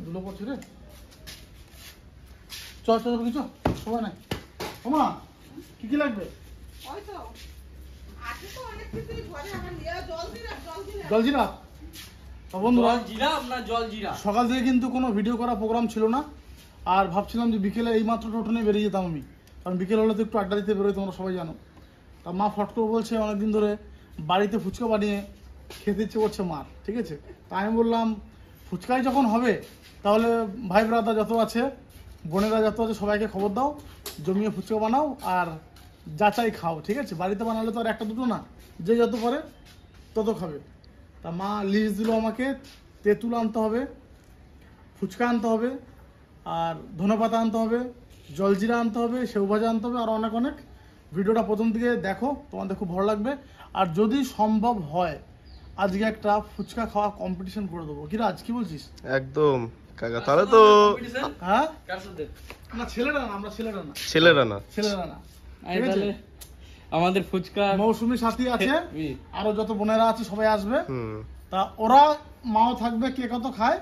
ধুলো পড়ছে রে। চল চল কিছু সময় নাই। ওমা কি কি লাগবে? জলজিরা। বন্ধুরা সকাল থেকে কিন্তু কোনো ভিডিও করা প্রোগ্রাম ছিল না, আর ভাবছিলাম যে বিকেলে এইমাত্র টোটো নিয়ে বেরিয়ে যেতাম আমি, কারণ বিকেল হলে তো একটু আড্ডা দিতে বেরোয়, তোমরা সবাই জানো। তা মা ফট করে বলছে অনেকদিন ধরে বাড়িতে ফুচকা বানিয়ে খেতে ইচ্ছে করছে মার, ঠিক আছে। তা আমি বললাম ফুচকাই যখন হবে তাহলে ভাই ব্রাদার যত আছে, বোনেরা যত আছে সবাইকে খবর দাও, জমিয়ে ফুচকা বানাও আর যাচাই খাও, ঠিক আছে। বাড়িতে বানালে তো আর একটা দুটো না, যে যত পারে তত খাবে। তা মা লিস্ট দিল আমাকে, তেঁতুল আনতে হবে, ফুচকা আনতে হবে, আর ধনেপাতা আনতে হবে, জলজিরা আনতে হবে, সেউ ভাজা আনতে হবে, আর অনেক অনেক। ভিডিওটা প্রথম দিকে দেখো, তোমাদের খুব ভালো লাগবে। আর যদি সম্ভব হয় আজকে একটা ফুচকা খাওয়া কম্পিটিশন করে দেবো, কি রাজ, কি বলছিস? একদম কাকা, তাহলে তো হ্যাঁ না ছেলেরা না, আমরা ছেলেরা না। আমাদের ফুচকা মৌসুমী সাথী আছে, আরো যত বোনেরা আছে সবাই আসবে। তা ওরা মাও থাকবে, কে কত খায়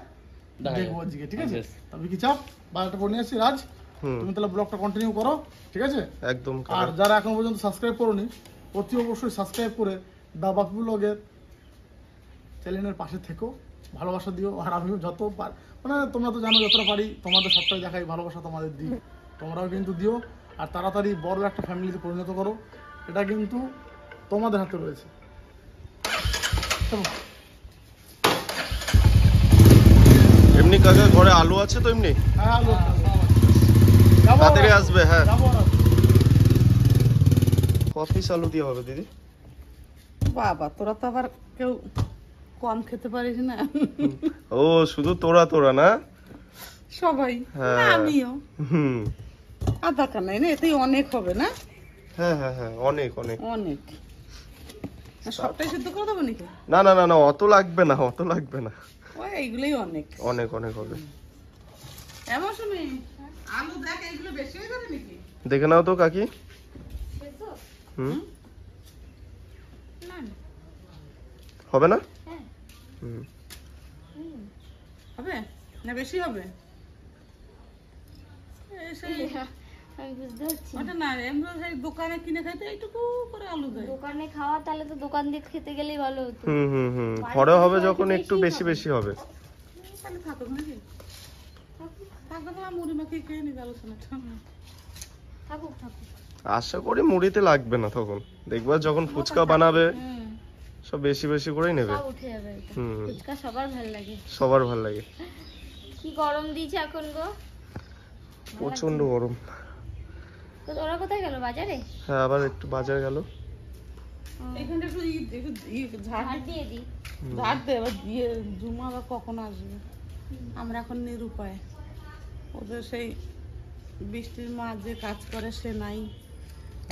দেখবো আজকে, ঠিক আছে। তবে কি চাপ বারোটা করে নিয়ে আসছি। রাজ তুমি তাহলে ব্লগটা কন্টিনিউ করো, ঠিক আছে একদম। আর যারা এখন পর্যন্ত সাবস্ক্রাইব করোনি অতি অবশ্যই সাবস্ক্রাইব করে দা বাপি ব্লগের চ্যানেলের পাশে থেকো, ভালোবাসা দিও। আর আমিও যত মানে তোমরা তো জানো যতটা পারি তোমাদের সবটাই দেখাই, ভালোবাসা তোমাদের দিই, তোমরাও কিন্তু দিও। আর তাড়াতাড়ি বড় একটা ফ্যামিলিতে পরিণত করো, এটা কিন্তু তোমাদের হাতে রয়েছে। এমনি কাকা ঘরে আলু আছে তো? এমনি হ্যাঁ আলু তাড়াতাড়ি আসবে। হ্যাঁ যাবো। কত পিস আলু দিয়ে হবে দিদি? বাবা তোরা তো আবার কেউ কম খেতে পারিস না। ও শুধু তোরা না? সবাই, আমিও। আধা কানাই না, এতেই অনেক হবে না? হ্যাঁ হ্যাঁ হ্যাঁ, অনেক অনেক অনেক। সবটাই সিদ্ধ করে দেবো নাকি? না না না না, অত লাগবে না, অত লাগবে না। ওই এইগুলোই অনেক অনেক অনেক হবে। এমন শুনি আলু দেখ, এইগুলো বেশি হয়ে যাবে নাকি? দেখে নাও তো কাকি। হবে না? হবে না, বেশি হবে? দোকানে কিনে খাইতে এইটুকু করে আলু দেয়। দোকানে খাওয়া তাহলে তো দোকান দিয়ে খেতে গেলেই ভালো হতো। ঘরে হবে যখন একটু বেশি বেশি হবে। তাহলে থাকুক নাকি? থাকবে না, মুড়ি মাখিয়ে খেয়ে নিতে আলোচনাটা। থাকুক থাকুক। আশা করি মুড়িতে লাগবে না, তখন দেখবা যখন ফুচকা বানাবে সব বেশি বেশি করেই নেবে। সব উঠে যাবে। ফুচকা সবার ভালো লাগে। সবার ভালো লাগে। কি গরম দিয়েছে এখন গো, প্রচন্ড গরম। তো ওরা কোথায় গেল? বাজারে? হ্যাঁ আবার একটু বাজার গেল। এখানটা একটু ঝাড় দিয়ে দিই। ঝাড় দে, এবার দিয়ে জুমা বা কখন আসবে? আমরা এখন নিরুপায়। ওদের সেই বৃষ্টির মা যে কাজ করে সে নাই,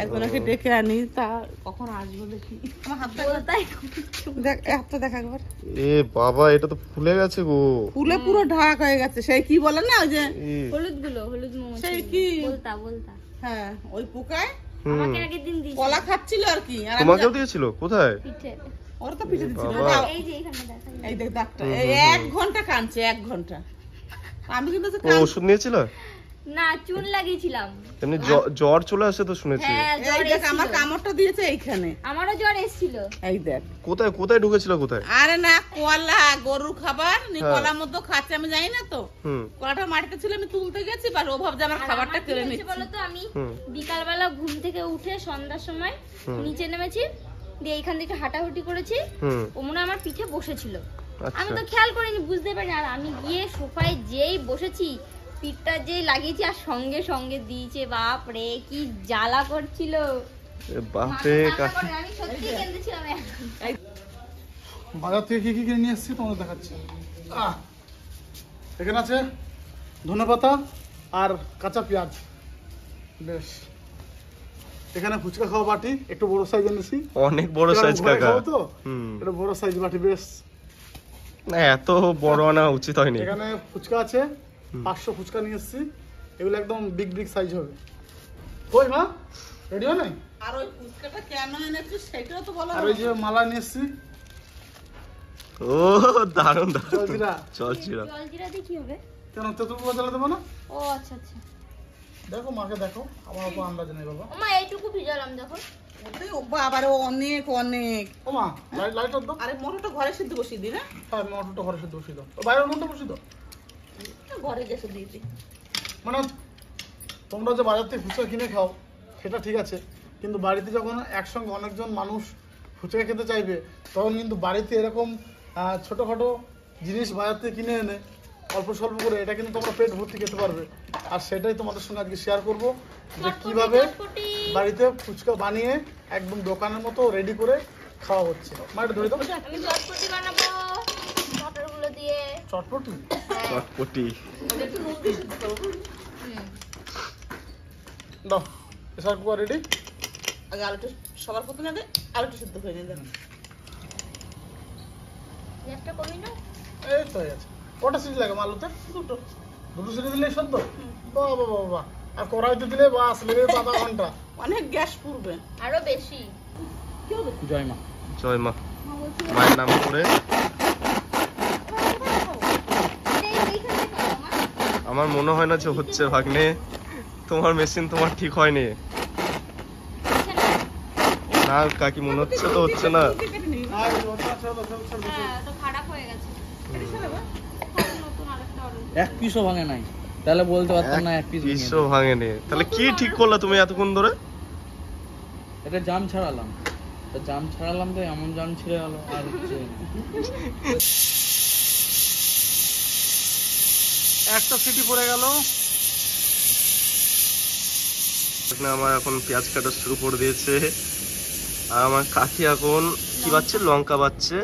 একজনকে ডেকে আনি, তা কখন আসবো দেখি। আমার হাতটা দেখ, হাতটা দেখা একবার। এ বাবা, এটা তো ফুলে গেছে গো। ফুলে পুরো ঢাক হয়ে গেছে। সেই কি বলে না, ওই যে হলুদ মৌমাছি, সেই কি বলতা। হ্যাঁ ওই পোকায় আমাকে আগের দিন দিয়েছিল, কলা খাচ্ছিল আর কি। আর তোমাকেও দিয়েছিল? কোথায়? পিঠে। ওর তো পিঠে দিছিল। এই যে এখানে দেখা, এই দেখ দাগটা, এই 1 ঘন্টা কাঁদছে, 1 ঘন্টা। আমি কিন্তু ওষুধ নিয়েছিল না, চুন লাগিয়েছিলাম। এমনি জ্বর চলে আসে তো শুনেছি। হ্যাঁ জ্বর দেখ, আমার কামড়টা দিয়েছে এইখানে। আমারও জ্বর এসেছিল। এই দেখ কোথায় কোথায় ঢুকেছিল? কোথায়? আরে না, কলা, গরুর খাবার কলার মধ্যে খাচ্ছে, আমি জানি না তো। কলাটা মাটিতে ছিল, আমি তুলতে গেছি, বাট ও ভাবছে আমার খাবারটা কেড়ে নিচ্ছে। বলতো আমি বিকালবেলা ঘুম থেকে উঠে সন্ধ্যার সময় নিচে নেমেছি, দিয়ে এইখান থেকে হাঁটাহুটি করেছি, ও মনে হয় আমার পিঠে বসেছিল। আমি তো খেয়াল করিনি, বুঝতে পারিনি। আর আমি গিয়ে সোফায় যেই বসেছি, পিঠটা যেই লাগিয়েছি আর সঙ্গে সঙ্গে দিয়েছে। বাপ রে, কি জ্বালা করছিল। বাপরে কাকি, আমি সত্যি কেঁদেছিলাম। বাজার থেকে কি কি কিনে নিয়ে এসেছি তোমাদের দেখাচ্ছি। এখানে আছে ধনেপাতা আর কাঁচা পেঁয়াজ। বেশ, এখানে ফুচকা খাওয়া বাটি, একটু বড় সাইজ এনেছি। অনেক বড় সাইজ কাকা। তো এটা বড় সাইজ বাটি। বেশ, না এত বড় আনা উচিত হয়নি। এখানে ফুচকা আছে, 500 ফুচকা নিয়ে এসেছি। এগুলো একদম বিগ বিগ সাইজ হবে। কই মা, রেডি হয় নাই? আর ওই ফুচকাটা কেন এনেছিস সেটাও তো বলো। আর ওই যে মালা নিয়ে এসেছি, ও দারুণ দারুণ জলজিরা। জলজিরা। জলজিরা দিয়ে কি হবে? কেন তেঁতুল বোতলে দেবো না? ও আচ্ছা আচ্ছা। দেখো মাকে দেখো, আমার অত আন্দাজ নেই বাবা। ওমা এইটুকু ভিজালাম দেখো। ওতে ও বাবার অনেক অনেক। ও মা লাইট দাও। আরে মটরটা ঘরে সিদ্ধ বসিয়ে দিই না? হ্যাঁ মটরটা ঘরে সিদ্ধ বসিয়ে দাও। ও বাইরের মনটা বসিয়ে দাও। ঘরে গেছে দিয়ে দিই। মানে তোমরা যে বাজার থেকে ফুচকা কিনে খাও সেটা ঠিক আছে, কিন্তু বাড়িতে যখন একসঙ্গে অনেকজন মানুষ ফুচকা খেতে চাইবে তখন কিন্তু বাড়িতে এরকম ছোটোখাটো জিনিস বাজার থেকে কিনে এনে অল্প স্বল্প করে এটা কিন্তু তোমরা পেট ভর্তি খেতে পারবে। আর সেটাই তোমাদের সঙ্গে আজকে শেয়ার করবো যে কীভাবে বাড়িতে ফুচকা বানিয়ে একদম দোকানের মতো রেডি করে খাওয়া হচ্ছে। মা এটা ধরে দাও। আমি চটপটি বানাবো মটরগুলো দিয়ে। চটপটি চটপটি দাও, প্রেসার কুকার রেডি। আগে আলুটা সবার প্রথমে আগে আলুটা সিদ্ধ করে নিয়ে দেন। গ্যাসটা কমি না? এই তো হয়ে আছে। কটা সিটি লাগে আলুতে? দুটো। দুটো সিটি দিলেই সদ্য? বাহ বাহ বাহ বাহ। আর কড়াইতে দিলে বাস লেগে যেত আধা ঘন্টা। অনেক গ্যাস পুড়বে। আরো বেশি। কি হবে? জয় মা। জয় মা। মায়ের নাম করে আমার মনে হয় না যে হচ্ছে ভাগ্নে, তোমার মেশিন তোমার ঠিক হয়নি না কাকি, মনে হচ্ছে তো হচ্ছে না। হ্যাঁ তো খারাপ হয়ে গেছে। নতুন আরেকটা অর্ডার। এক পিসও ভাঙে নাই, তাহলে বলতে পারতাম না এক পিস পিসও ভাঙেনি। তাহলে কি ঠিক করলা তুমি এতক্ষণ ধরে? এটা জাম ছাড়ালাম, তো জাম ছাড়ালাম তো এমন জাম ছিঁড়ে গেল আর হচ্ছে একটা সিটি পড়ে গেল। আমার এখন পেঁয়াজ কাটা শুরু করে দিয়েছে আর আমার কাকি এখন কি বাচ্ছে, লঙ্কা বাচ্ছে।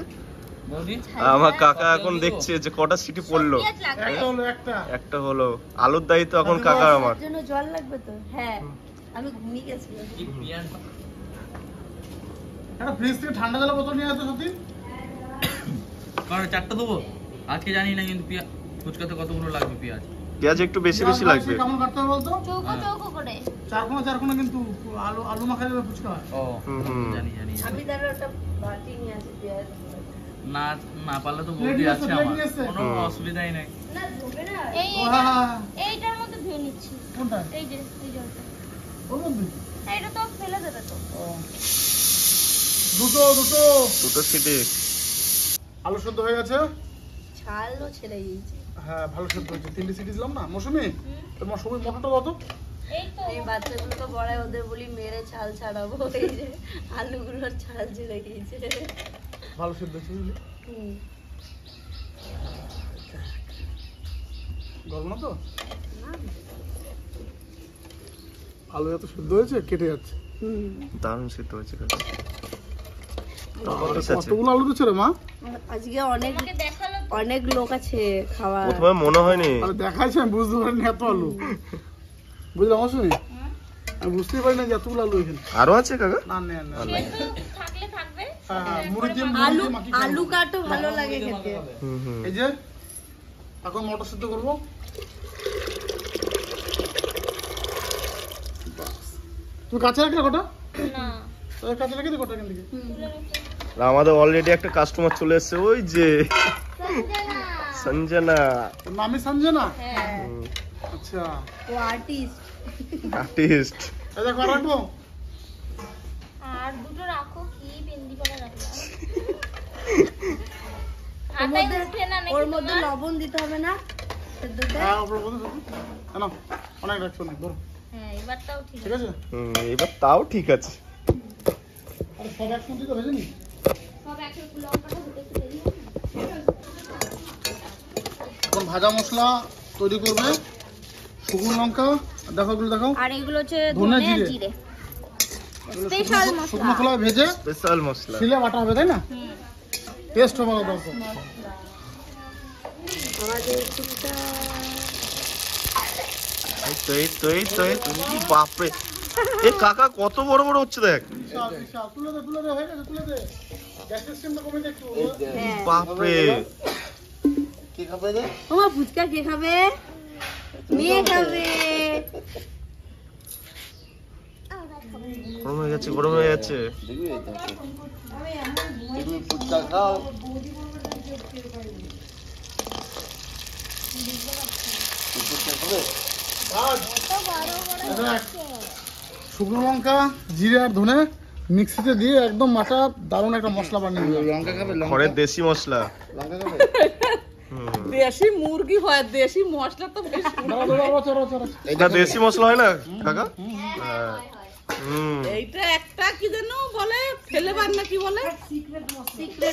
বৌদি আর আমার কাকা এখন দেখছে যে কটা সিটি পড়লো। পেঁয়াজ লাগবে? একটা হলো একটা। একটা হলো। আলুর দায়িত্ব এখন কাকার আমার। এর জন্য জল লাগবে তো? হ্যাঁ আমি ঘুমিয়ে গেছি। কি পেঁয়াজ একটা ফ্রিজ থেকে ঠান্ডা জলের বোতল নিয়ে আসো সত্যি। কারণ চারটা দেবো আজকে জানি না, কিন্তু পেঁয়াজ ফুচকাতে কতগুলো লাগবে পেঁয়াজ? পেঁয়াজ একটু বেশি বেশি লাগবে। কেমন কাটতে হবে বলতো? চৌকো চৌকো করে। চারকোনা কিন্তু আলু আলু মাখা যাবে ফুচকা। ও হুম। জানি জানি আমি তাহলে ওটা বাটি নিয়ে আসি পেঁয়াজ। না না পারলে তো Plate বৌদি নিয়ে আছে এসো, plate আমার, নিয়ে এসো। কোনো অসুবিধাই নাই। না ধোবে না। এই ও হ্যাঁ হ্যাঁ হ্যাঁ। এইটার মধ্যে ধুয়ে নিচ্ছি। কোনটা? এই যে এই জলটা। ওর মধ্যে? এটা তো ফেলে দেবে তো। ও। দুটো দুটো দুটো সিটি। আলু সেদ্ধ হয়ে গেছে। ছালও ছেড়ে গিয়েছে। হ্যাঁ ভালো সেদ্ধ হয়েছে। 3টে সিটি দিলাম না মৌসুমি? তো মৌসুমি মটরটা কত? এই তো এই বাচ্চাগুলোকে বড়াই ওদের বলি মেরে ছাল ছাড়াবো, এই যে আলুগুলোর ছাল ছেড়ে গিয়েছে। ভালো সেদ্ধ হয়েছে বুঝলি? গরম না তো? আলু এত সেদ্ধ হয়েছে কেটে যাচ্ছে। দারুণ সিদ্ধ হয়েছে কাকা। কতগুলো আলু দিচ্ছে রে মা? আজকে অনেক আমাকে দেখালো তো। অনেক লোক আছে খাওয়া। প্রথমে মনে হয়নি। আরে দেখাইছে আমি বুঝতে পারিনি এত আলু। বুঝলাম মৌসুমি? আমি বুঝতেই পারি না যে এতগুলো আলু এখানে। আরো আছে কাকা? না না না। সেদ্ধ থাকলে থাকবে। হ্যাঁ হ্যাঁ মুড়ি দিয়ে আলু মাখিয়ে খাবো। আলু কাটো ভালো লাগে খেতে। হুম। এই যে এখন মটর সিদ্ধ করবো। তুই কাঁচা রাখলে কটা? না তোদের কাঁচা রেখে দি কটা এখান থেকে? আর আমাদের অলরেডি একটা কাস্টমার চলে এসেছে, ওই যে সঞ্জনা। সঞ্জনা। তোর নামই সঞ্জনা? হ্যাঁ আচ্ছা ও আর্টিস্ট। আর্টিস্ট। এই দেখো আর রাখবো? আর দুটো রাখো, কি বিন্দি করে রাখলাম। হাতায় উঠে না নাকি ওর মধ্যে তোমার? লবণ দিতে হবে না সেদ্ধতে? হ্যাঁ ওপরে বলতে থাকো। কেন অনেক রাখছো অনেক ধরো। হ্যাঁ এবারটাও ঠিক ঠিক আছে। আছে? এবার তাও ঠিক আছে। আরে সব একসঙ্গে তো ভেজে নি। সব একসাথে লঙ্কাটা হতে একটু দেরি হবে না? এখন ভাজা মশলা তৈরি করবে। শুকনো লঙ্কা দেখো এগুলো দেখাও। আর এগুলো হচ্ছে ধনে ধনে আর জিরে। জিরে। এগুলো স্পেশাল শুকনো মশলা। খোলায় ভেজে স্পেশাল মশলা। শিলে বাটা হবে তাই না? টেস্ট হবে দরকার। আমাদের টুকটা বাপরে, এ কাকা কত বড় বড় হচ্ছে দেখ। বিশাল বিশাল। তুলে দে হয়ে গেছে তুলে দে। গ্যাসের সিমটা কমে দে একটু। বাপরে, তোমার ফুচকা কে খাবে? মেয়ে খাবে। গরম হয়ে গেছে, গরম হয়ে যাচ্ছে। শুকনো লঙ্কা, জিরে আর ধনে মিক্সিতে দিয়ে একদম মাটা দারুণ একটা মশলা বানিয়ে দিল। লঙ্কা খাবে? ঘরের দেশি মশলা। লঙ্কা খাবে? দেশি মুরগি হয়, দেশি মশলা তো বেশি। এটা দেশি মশলা হয় না কাকা? হ্যাঁ। এইটা একটা কি যেন বলে, ফেলেবার না কি বলে,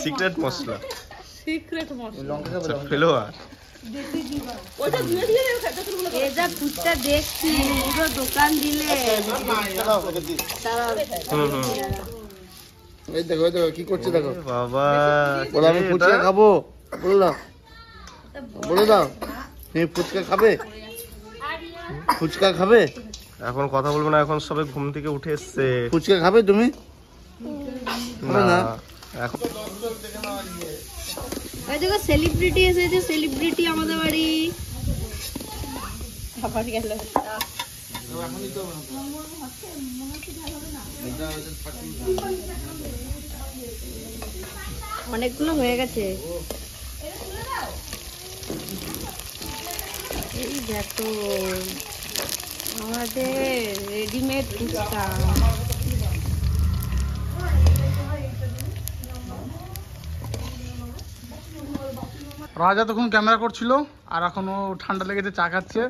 সিক্রেট মশলা। সিক্রেট মশলা। আচ্ছা, ফেলোয়া। ওইটা দিয়ে দিয়ে এই যা ফুচকা দেখছি পুরো দোকান দিলে এই দেখো কি করছে দেখো। বাবা বলে আমি ফুচকা খাবো, বলে দাও, বলে দাও তুমি ফুচকা খাবে, ফুচকা খাবে? এখন কথা বলবো না, এখন সবে ঘুম থেকে উঠে এসছে। ফুচকা খাবে তুমি? না এখন ওই দেখো সেলিব্রিটি এসেছে, সেলিব্রিটি আমাদের বাড়ি। আবার গেল অনেকগুলো হয়ে গেছে। এই দেখো আমাদের রেডিমেড ফুচকা। রাজা তখন ক্যামেরা করছিল আর এখনো ঠান্ডা লেগেছে, চা খাচ্ছে।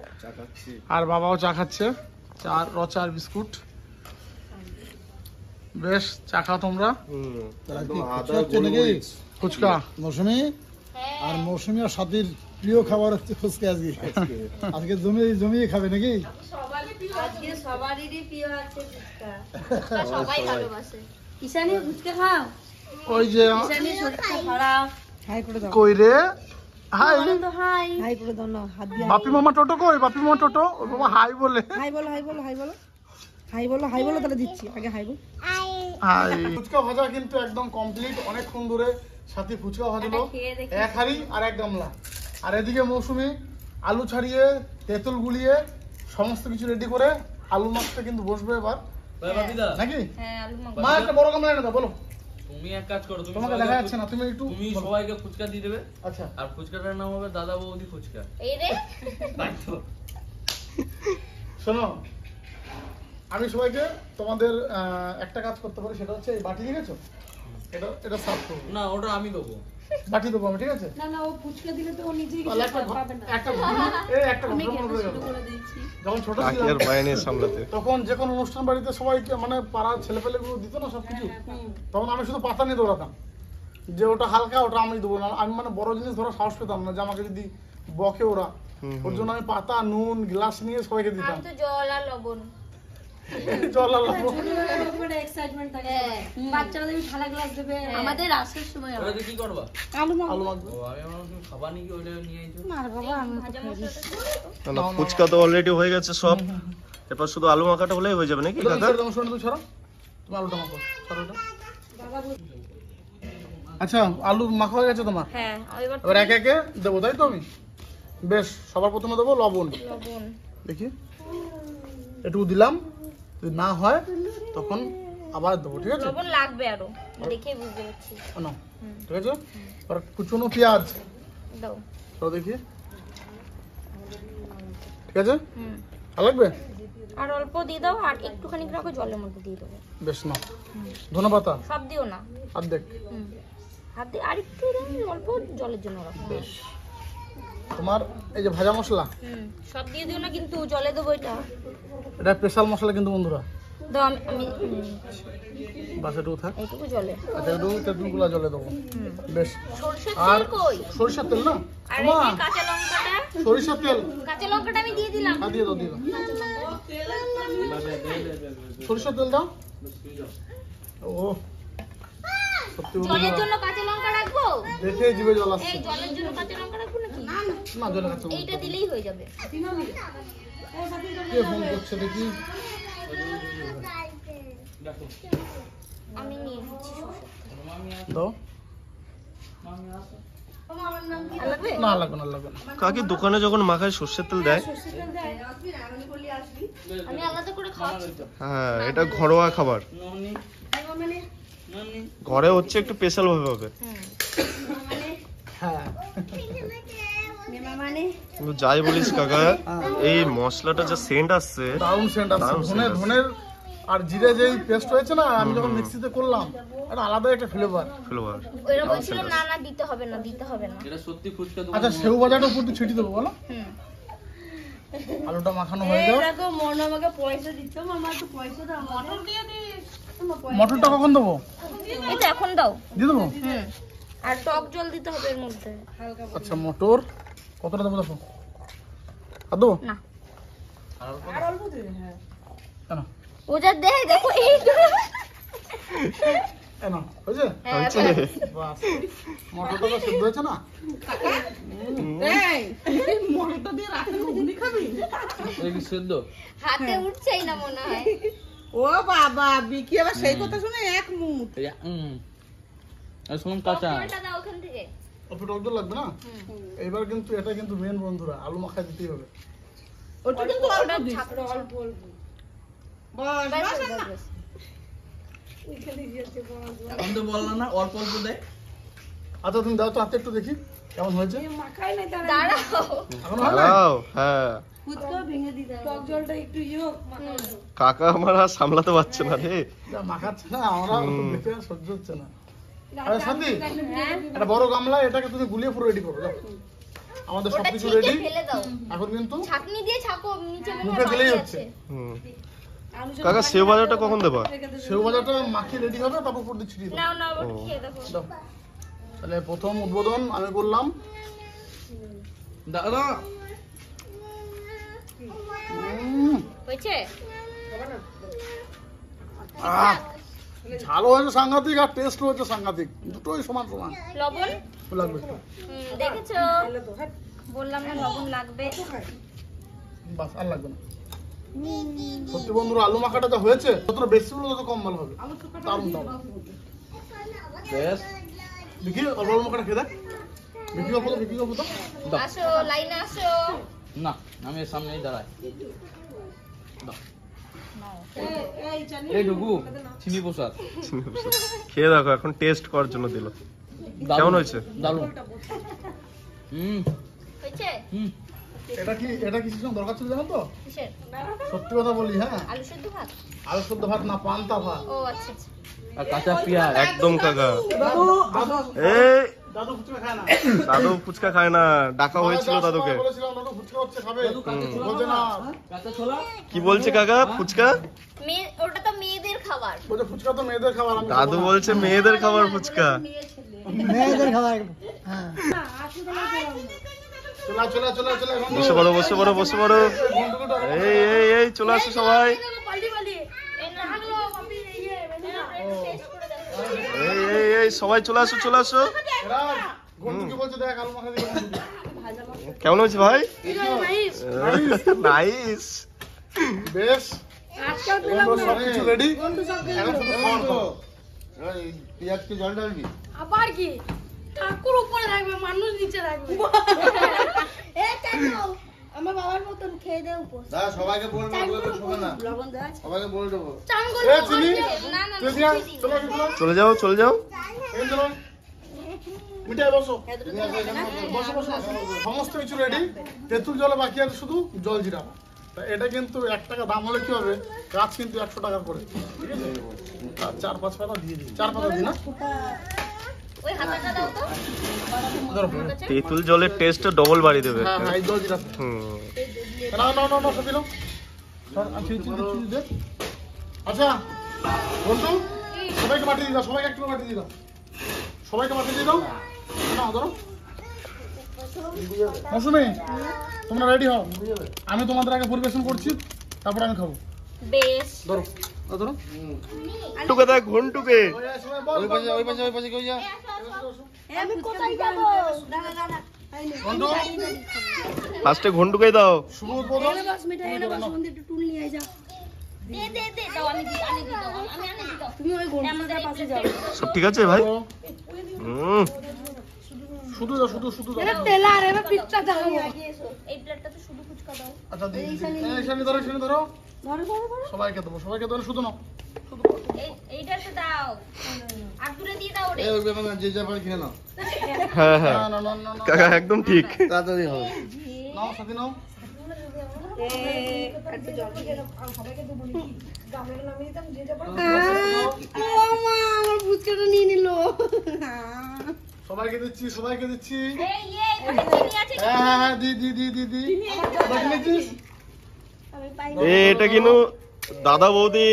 আর বাবাও চা খাচ্ছে, চা রচা আর বিস্কুট। বেশ, চা খাও তোমরা। ফুচকা মৌসুমি আর মৌসুমি আর সাথীর প্রিয় খাবার হচ্ছে ফুচকা। আজকে জমিয়ে খাবে নাকি? আজকে সবারই প্রিয় আছে ফুচকা, সবাই ভালোবাসে। ঈশানী ফুচকা খাও? ওই যে ঈশানী শরীরটা খারাপ। হাই করে দাও। কই রে? হাই তো হাই হাই করে দাও না, হাত দিয়ে বাপি মামা টোটো কই? বাপি মামা টোটো, ওর বাবা হাই বলে। হাই বলো, হাই বলো, হাই বলো, হাই বলো, হাই বলো, তাহলে দিচ্ছি। আগে হাই বল। হাই। ফুচকা ভাজা কিন্তু একদম কমপ্লিট। অনেকক্ষণ ধরে সাথী ফুচকা ভাজলো, এক হাঁড়ি আর এক গামলা। আর এদিকে মৌসুমি আলু ছাড়িয়ে তেঁতুল গুলিয়ে সমস্ত কিছু রেডি করে আলু মাছটা কিন্তু বসবে এবার নাকি? হ্যাঁ আলু মাখো। মা একটা বড় গামলা এনে দাও। বলো। তুমি এক কাজ করো, তুমি তোমাকে দেখা যাচ্ছে না, তুমি একটু তুমি বলো। সবাইকে ফুচকা দিয়ে দেবে। আচ্ছা আর ফুচকাটার নাম হবে দাদা বৌদি ফুচকা। এই রে তাই তো? শোনো, আমি সবাইকে তোমাদের একটা কাজ করতে পারি, সেটা হচ্ছে এই বাটি দেখেছো, এটা সাফ করবো। না, ওটা আমি দেবো। বাটি দেবো আমি, ঠিক আছে? না না, ও ফুচকা দিলে তো ও নিজেই তাহলে একটা যখন ছোট কাকি আর ছিলাম বাইনের সামলাতে। তখন যে কোনো অনুষ্ঠান বাড়িতে সবাইকে মানে পাড়ার ছেলেপেলেগুলো দিত না সবকিছু, তখন আমি শুধু পাতা নিয়ে দৌড়াতাম যে ওটা হালকা, ওটা আমি দেবো না। আমি মানে বড় জিনিস ধরা সাহস পেতাম না যে আমাকে যদি বকে ওরা, ওর জন্য আমি পাতা নুন গ্লাস নিয়ে সবাইকে দিতাম। আমি তো জল আর লবণ। জল আর লবণ। এক্সাইটমেন্ট থাকে, বাচ্চারা দেবে ঠালা গ্লাস দেবে। আমাদের আসার সময় ওটাতে কি করবা? আলু মাখবে। ও, আমি ভাবলাম তুমি খাবা নাকি, ওটা নিয়ে আইছো। আর বাবা আমি ভাজা মশলাটা না, ফুচকা তো অলরেডি হয়ে গেছে সব, এরপর শুধু আলু মাখাটা হলেই হয়ে যাবে নাকি কাকা? তুমি ছাড়ো, তুমি আলুটা মাখো, ছাড়ো ওটা। আচ্ছা, আলু মাখা হয়ে গেছে তোমার? হ্যাঁ, এবার এবার একে একে দেবো, তাই তো? আমি বেশ, সবার প্রথমে দেবো লবণ। লবণ। দেখি একটু দিলাম, যদি না হয় তখন আবার দেবো, ঠিক আছে? লবণ লাগবে আরো, দেখে বুঝতে পারছি। নাও, ঠিক আছে? আর কুচনো পেঁয়াজ দাও। তো দেখি, ঠিক আছে? হুম। ভালো লাগবে? আর অল্প দিয়ে দাও, আর একটুখানি করে জলের মধ্যে দিয়ে দেবো। বেশ, নাও। ধন্যবাদ। সব দিও না। অর্ধেক। হুম। হাত দিয়ে আর একটু দাও, অল্প জলের জন্য রাখো। বেশ, তোমার এই যে ভাজা মশলা, হুম, সব দিয়ে দিও না কিন্তু, জলে দেবো এটা। এটা স্পেশাল মশলা কিন্তু বন্ধুরা। দাও, আমি বাস একটু থাক। এইটুকু জলে। আচ্ছা, একটু তেঁতুলগুলা জলে দেবো। বেশ। সরষের আর তেল কই? সরিষার তেল না? আর এই মা, যে কাঁচা লঙ্কাটা, সরিষার তেল। কাঁচা লঙ্কাটা আমি দিয়ে দিলাম। হ্যাঁ, দিয়ে দাও, দিয়ে দাও। সরিষার তেল দাও। ও সত্যি জলের বন্ধুরা, জন্য কাঁচা লঙ্কা রাখবো? দেখে জিভে জল আসছে। এই জলের জন্য কাঁচা লঙ্কা রাখবো নাকি? না, জলে কাছে এইটা দিলেই হয়ে যাবে। কে ফোন করছে দেখি? আমি নিয়ে নিচ্ছি। দাও। আর লাগবে? না, লাগবে না, লাগবে না। কাকি দোকানে যখন মাখায় সর্ষের তেল দেয়, আমি আলাদা করে খাওয়াচ্ছি তো। হ্যাঁ এটা ঘরোয়া খাবার, ঘরে হচ্ছে একটু স্পেশাল ভাবে হবে। হুম। হ্যাঁ, কিন্তু যাই বলিস কাকা, এই মশলাটা যে সেন্ট আসছে, দারুণ সেন্ট আছে। দারুণ scent আছে। ধনের আর জিরে যেই পেস্ট হয়েছে না, আমি যখন মিক্সিতে করলাম, এটা আলাদা একটা ফ্লেভার। ফ্লেভার। ওইরা বলছিল না না দিতে হবে না দিতে হবে না। এটা সত্যি ফুচকা দোকান। আচ্ছা, সেউ ভাজাটা উপর দিয়ে ছিটিয়ে দেবো বলো? আলুটা মাখানো হয়ে যাও। দেখো মন আমাকে পয়সা দিচ্ছ, মামা একটু পয়সা দাও। মটর দিয়ে দিস। মটরটা কখন দেবো? এই তো এখন দাও। দিয়ে দেবো? আর টক জল দিতে হবে এর মধ্যে। আচ্ছা, মটর কতটা দেবো দেখো? আর দেবো? না। কেন? ও যা দেয় দেখো এই কেন? হয়েছে? হয়েছে? বাস। মটরটা তো সিদ্ধ হয়েছে না? এই মটরটা দিয়ে রাতে ঘুগনি খাবি? এটা কি সেদ্ধ? হাতে উঠছেই না মনে হয়। ও বাবা, বিকি আবার সেই কথা শুনে এক মুঠ। এই আর শুনুন কাঁচা। টকটা দাও ওখান থেকে। অল্প টক জল লাগবে না? এইবার কিন্তু এটা কিন্তু মেন বন্ধুরা, আলু মাখায় দিতেই হবে। ওটা কিন্তু অল্প দিস। অল্প বস ব্যাস, বস ব্যাস, ব্যাস। আমি তো বললাম না অল্প অল্প দেয়। আচ্ছা, তুমি দাও তো হাতে একটু দেখি কেমন হয়েছে। দাঁড়াও। এখন হয় না? দাঁড়াও, হ্যাঁ। ফুচকা ভেঙে দিতে হবে। টক জলটা একটু হোক। কাকা আমার আর সামলাতে পারছে না রে। যা মাখাচ্ছে না, আমরা দেখে আর সহ্য হচ্ছে না। আরে শান্তি, একটা বড় গামলা, এটাকে তুমি গুলিয়ে পুরো রেডি করো। যাও। আমাদের ওটা সবকিছু ছিঁকে রেডি। ফেলে দাও। এখন কিন্তু ছাঁকনি দিয়ে ছাকো, নিচে মনে মুখে হয় দিলেই পানি হচ্ছে। আছে। হুম। কাকা সেও বাজারটা কখন দেবা? সেউ ভাজাটা মাখিয়ে রেডি হবে, তারপর উপর দিয়ে ছিটিয়ে দেবো। নাও নাও ওটা খেয়ে দেখো। দাও। তাহলে প্রথম উদ্বোধন আমি করলাম। দাদা হয়েছে? আহ, ঝালও হয়েছে সাংঘাতিক আর টেস্ট হয়েছে সাংঘাতিক, দুটোই সমান সমান লবণ? লাগবে একটু। দেখেছো? বললাম না লবণ লাগবে। বাস, আর লাগবে না। সত্যি বন্ধুরা, আলু মাখাটা যা হয়েছে, যতটা বেশি হলো তত কম ভালো হবে। দারুণ দারুণ। বেশ দেখি অল্প অল্প মাখাটা খেয়ে দেখ। বিক্রি করবো তো, বিক্রি করবো তো। আসো লাইনে আসো। না, আমি এর সামনেই দাঁড়াই। এই ঢুকু চিনি প্রসাদ। খেয়ে দেখো, এখন টেস্ট করার জন্য দিল। কেমন হয়েছে? দারুণ। হয়েছে? এটা কি কিছু দরকার ছিল জানো তো? কিসের? সত্যি কথা বলি, হ্যাঁ, আলু সেদ্ধ ভাত? আলু সেদ্ধ ভাত না, পান্তা ভাত। ও আচ্ছা আচ্ছা। আর কাঁচা পেঁয়াজ। একদম কাকা। দাদু, এই দাদু ফুচকা খায় না। দাদু ফুচকা খায় না, ডাকা হয়েছিল দাদুকে। বলেছিলাম দাদু ফুচকা হচ্ছে, খাবে। বলছে না, কাঁচা ছোলা। কি বলছে কাকা? ফুচকা? ওটা তো মেয়েদের খাবার। বলছে ফুচকা তো মেয়েদের খাবার। আমি দাদু বলছে মেয়েদের খাবার ফুচকা। চলা চলা চলা চলা। বসে পড়ো, বসে পড়ো, বসে পড়ো। এই এই এই চলে আসো সবাই। এই এই এই সবাই চলে আসো, চলে আসো। গন্ডু বলছে দেখ আলু মাখা দিয়ে গন্ডু। কেমন হয়েছে ভাই? নাইস। বেশ, সবকিছু রেডি। এখন শুধু খাওয়ার পালা। পেঁয়াজ কি জল ঢালবি? আবার কি? ঠাকুর উপরে রাখবে, মানুষ নিচে রাখবে। আমার বাবার মতন খেয়ে দে উপর। দাদা সবাইকে বলবো, শোনো না, লবণ দেওয়া আছে? সবাইকে বলে দেবো। চান করে এ চিনি, না না চলে যা, চলো চলো। চলে যাও, চলে যাও। এখানে চলো। মিঠাই বসো। বসো বসো। সমস্ত কিছু রেডি। তেঁতুল জলে বাকি আছে শুধু জল জিরা। তা এটা কিন্তু 1 টাকা দাম হলে কি হবে, কাজ কিন্তু 100 টাকা করে। ঠিক আছে? আর 4-5 পাতা দিয়ে দিই। 4 পাতা দিই না? ওই হাতাটা দাও তো। ধরো। তেঁতুল জলের টেস্ট ডবল বাড়িয়ে দেবে। হ্যাঁ হ্যাঁ, এই জল জিরা। হুম। না না না না, সব দিলাম। সর, আমি চিনি দে। আচ্ছা বন্ধু, সবাইকে বাটি দিয়ে দাও, সবাইকে একটু বাটি দিয়ে দাও, সবাইকে বাটি দিয়ে দাও। না ধরো মৌসুমি, তোমরা রেডি হও, আমি তোমাদের আগে পরিবেশন করছি, তারপর আমি খাবো। বেশ। ধরো ধরো। টুকে দেখ ঘন্টুকে। ওই পাশে কই যা। আমি কোথায় যাব? দাঁড়া দাঁড়া। বন্ধু, ফার্স্টে ঘন্টুকে দাও। শুভ উদ্বোধন। বস মিঠাই এনে বস, মন্দির একটু টুল নিয়ে আয় যা। দে দে দে দাও, আমি দি দাও, আমি আনি দি দাও। তুমি ওই ঘন্টাটার পাশে যাও। সব ঠিক আছে ভাই? হুম। শুধু দাও, শুধু শুধু দাও। এটা তেলার, এবার পিঠটা দাও। এই প্লেটটাতে শুধু ফুচকা দাও। আচ্ছা দিদি, এইখানে ধরো, এখানে ধরো। ধরো ধরো ধরো। সবাইকে দেবো, সবাইকে ধরো, শুধু নাও। এইটা তো দাও আর দূরে দিয়ে দাও রে এই ওই ব্যাপারে যে যা পারে খেয়ে নাও। হ্যাঁ হ্যাঁ না না না না না। কাকা একদম ঠিক। তাড়াতাড়ি হবে। নাও সাথে নাও। আমার ফুচকাটা নিয়ে নিল। সবাইকে দিচ্ছি সবাইকে দিচ্ছি। এই এখানে চিনি আছে হ্যাঁ হ্যাঁ হ্যাঁ দি দি দি দি দি। সবাইকে দিচ্ছিস? আমি পাই এটা কিন্তু দাদা বৌদি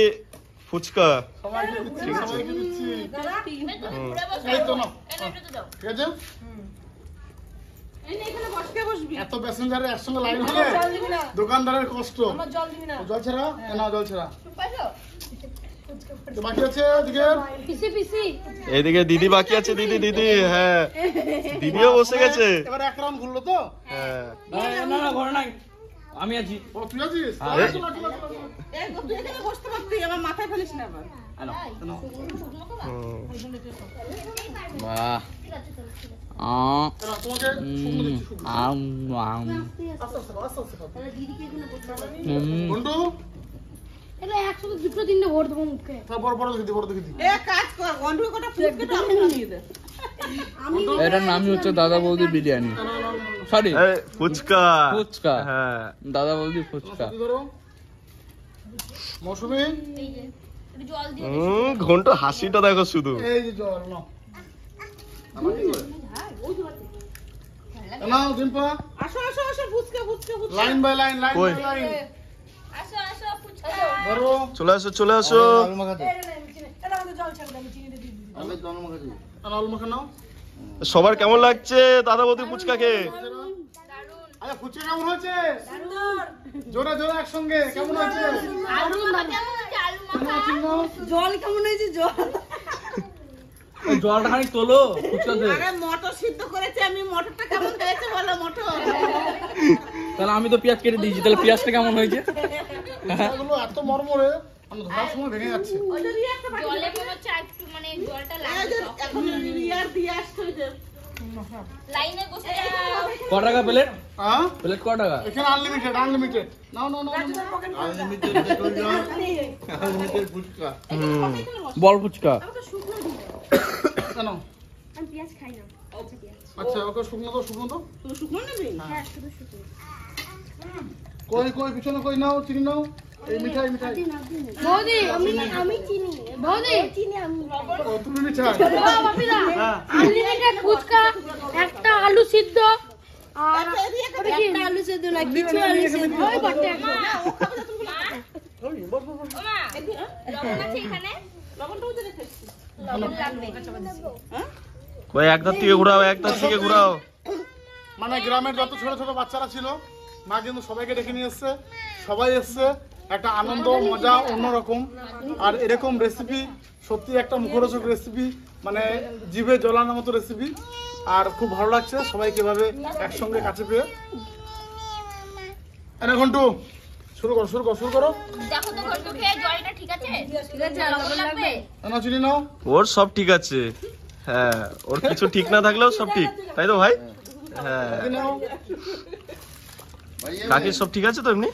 ফুচকা। সবাইকে দিচ্ছি সবাইকে দিচ্ছি। ঘুরে বসো এই তো নাও। এটা একটু দাও ঠিক আছে? এই নে, এখানে বসকে বসবি। এত প্যাসেঞ্জারের একসঙ্গে লাইন হলে দোকানদারের কষ্ট। জল দিবি না। জল ছাড়া না জল ছাড়া তো বাকি আছে এদিকে পিসি পিসি এইদিকে দিদি বাকি আছে, দিদি দিদি হ্যাঁ দিদিও বসে গেছে। এবার এক রাউন্ড ঘুরলো তো হ্যাঁ না না ঘরে নাই, আমি আছি। ও তুই আছিস হ্যাঁ। চলো, চলো, চলো, চলো। এই তুই এখানে বসতে পারবি, আমার মাথায় ফেলিস না আবার। হুম। বাহ এবার তোমাকে শুকনো দিচ্ছি, শুকনো। আস্তে আস্তে খাও, আস্তে আস্তে খাও। বন্ধু এটা একসাথে দুটো তিনটে ভর দেবো মুখে তারপর বড় দেখি বড় দেখি এ কাজ কর, গন্ডু কটা ফুচকাটা আমাকে নিয়ে দে। এটার নামই হচ্ছে দাদা বৌদি বিরিয়ানি, সরি এই, ফুচকা ফুচকা। হ্যাঁ দাদা বৌদি ফুচকা। ধরো মৌসুমি এই যে একটু জল দিয়ে ঘন্টা হাসিটা দেখো শুধু। এই যে জল নাও আমার কি করে নাও ডিম্পা আসো আসো আসো, fuchka fuchka fuchka. Line by line line কই? বাই লাইন আসো আসো ফুচকা ধরো চলে আসো চলে আসো। আলু মাখাতে আলু মাখা নাও সবার কেমন লাগছে দাদা বৌদি ফুচকা খেয়ে? আচ্ছা ফুচকা কেমন হয়েছে জোরে জোরে একসঙ্গে কেমন হয়েছে আলু মাখা কেমন হয়েছে আলু মাখা জল কেমন হয়েছে জল? জলটা খানিক তোলো ফুচকাতে। আরে মটর সিদ্ধ করেছে আমি, মটরটা কেমন হয়েছে বলো মটর। তাহলে আমি তো পেঁয়াজ কেটে দিয়েছি, তাহলে পেঁয়াজটা কেমন হয়েছে? ফুচকাগুলো এত মরমরে আমি ধরার সময় ভেঙে যাচ্ছে ওইটা দিয়ে একটা বাটি জলে মনে হচ্ছে একটু মানে জলটা এই লাগবে যে এখন রিয়ার দিয়ে আসছে ওই যে। লাইনে বসে যাও ক টাকা প্লেট? হ্যাঁ প্লেট ক টাকা? এখানে আনলিমিটেড আনলিমিটেড নাও নাও নাও আনলিমিটেড আনলিমিটেড ফুচকা হুম। বল ফুচকা। কেন আমি পেঁয়াজ খাই না আচ্ছা ওকে শুকনো দাও শুকনো দাও তুমি শুকনো নেবে? হ্যাঁ শুধু শুধু কই কই পিছনে কই নাও চিনি নাও এই মিঠাই মিঠাই বৌদি আমি চিনি বৌদি চিনি আমি ও তুমি মিঠাই বাপিদা হ্যাঁ আনলিমিটেড ফুচকা একটা আলু সিদ্ধ আর একটা আলু সেদ্ধ না, কিছু আলু সেদ্ধ। ওই বাটে একটা ওই বস বস বস। ওমা লবণ আছে এখানে লবণটাও তো রেখে এসছি। লবণ লাগবে কই একদার থেকে ঘুরাও, একদার থেকে ঘুরাও। মানে গ্রামের যত ছোট ছোট বাচ্চারা ছিল মা কিন্তু সবাইকে ডেকে নিয়ে এসছে, সবাই এসছে, একটা আনন্দ মজা অন্যরকম। আর এরকম রেসিপি সত্যি একটা মুখরোচক রেসিপি, মানে জিভে জলানোর মতো রেসিপি। আর খুব ভালো লাগছে সবাইকে এভাবে একসঙ্গে কাছে পেয়ে। এনে ঘন্টু শুরু করো শুরু করো শুরু করো। দেখো তো ঘন্টু খেয়ে জলটা ঠিক আছে ঠিক আছে লবণ লাগবে এনে চিনি নাও। ওর সব ঠিক আছে, হ্যাঁ ওর কিছু ঠিক না থাকলেও সব ঠিক, তাই তো ভাই? হ্যাঁ চিনি নাও। কাকির সব ঠিক আছে তো এমনি?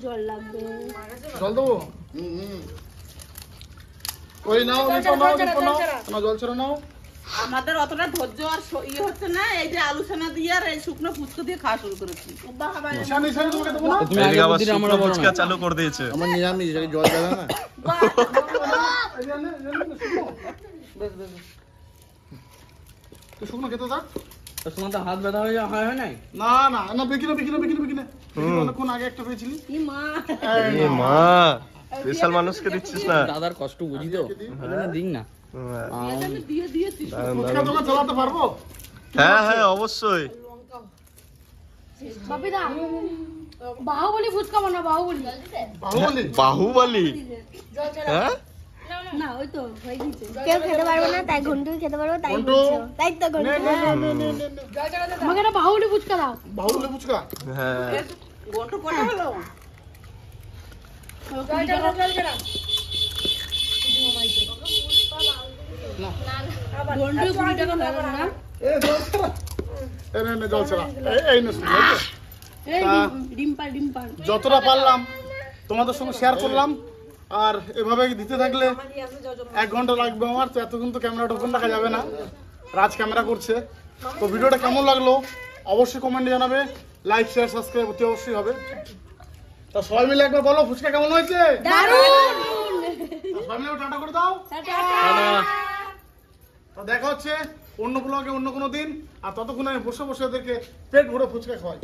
জল দেবো ওই নাও নিপো নাও নিপো নাও না জল ছেড়ে নাও। আমাদের অতটা ধৈর্য আর ইয়ে হচ্ছে না, এই যে আলু সেনা দিয়ে আর এই শুকনো ফুচকা দিয়ে খাওয়া শুরু করেছি। নিশানি নিশানি তোমাকে দেবো না। তুমি এদিকে আগে আবার বুদ্ধিটা আমরা শুকনো বলো ফুচকা না। চালু করে দিয়েছে। আমার নিরামিষ জল দেবে না। এই যে নে, শুকনো। বেশ বেশ বেশ। তুই শুকনো খেতে থাক। তো তোমার তো হাত ব্যথা হয়ে হয় নাই? না না না বিকিনে বিকিনে বিকিনে বিকিনে অনেকক্ষণ আগে একটা পেয়েছিলি। এ মা স্পেশাল মানুষকে দিচ্ছিস না? দাদার কষ্ট বুঝি তো, দিক না। হ্যাঁ দিয়ে দিয়েছি। দারুণ, ফুচকা দারুণ। দোকান চালাতে পারবো? হ্যাঁ হ্যাঁ অবশ্যই। বাপিদা বাহুবলি ফুচকা বানা বাহুবলি বাহুবলি বাহুবলি হ্যাঁ না ওই তো হয়ে গেছে কেউ খেতে পারবো না তাই ঘন্টু খেতে পারবো তাই ঘন্টু। বলছো তাই তো ঘন্টু নে, নে, নে, নে, নে, নে। আমাকে একটা বাহুবলি ফুচকা দাও বাহুবলি ফুচকা হ্যাঁ গন্টু কটা হলো? গন্টু 20 টাকা হয়ে গেল না? এ জল ছাড়া এ নে নে জল ছাড়া এই নে শুনো এই যে। এই তা ডিম্পার ডিম্পার। যতটা পারলাম তোমাদের সঙ্গে শেয়ার করলাম। আর এভাবে দিতে থাকলে 1 ঘন্টা লাগবে আমার, তো এতক্ষণ তো ক্যামেরাটা ওপেন রাখা যাবে না, রাজ ক্যামেরা করছে। তো ভিডিওটা কেমন লাগলো অবশ্যই কমেন্টে জানাবে, লাইক শেয়ার সাবস্ক্রাইব অতি অবশ্যই হবে। তো সবাই মিলে একবার বলো ফুচকা কেমন হয়েছে? সবাই মিলে টাটা করে দাও। তো দেখা হচ্ছে অন্য ব্লগে অন্য কোনো দিন, আর ততক্ষণ আমি বসে বসে ওদেরকে পেট ভরে ফুচকা খাওয়াই।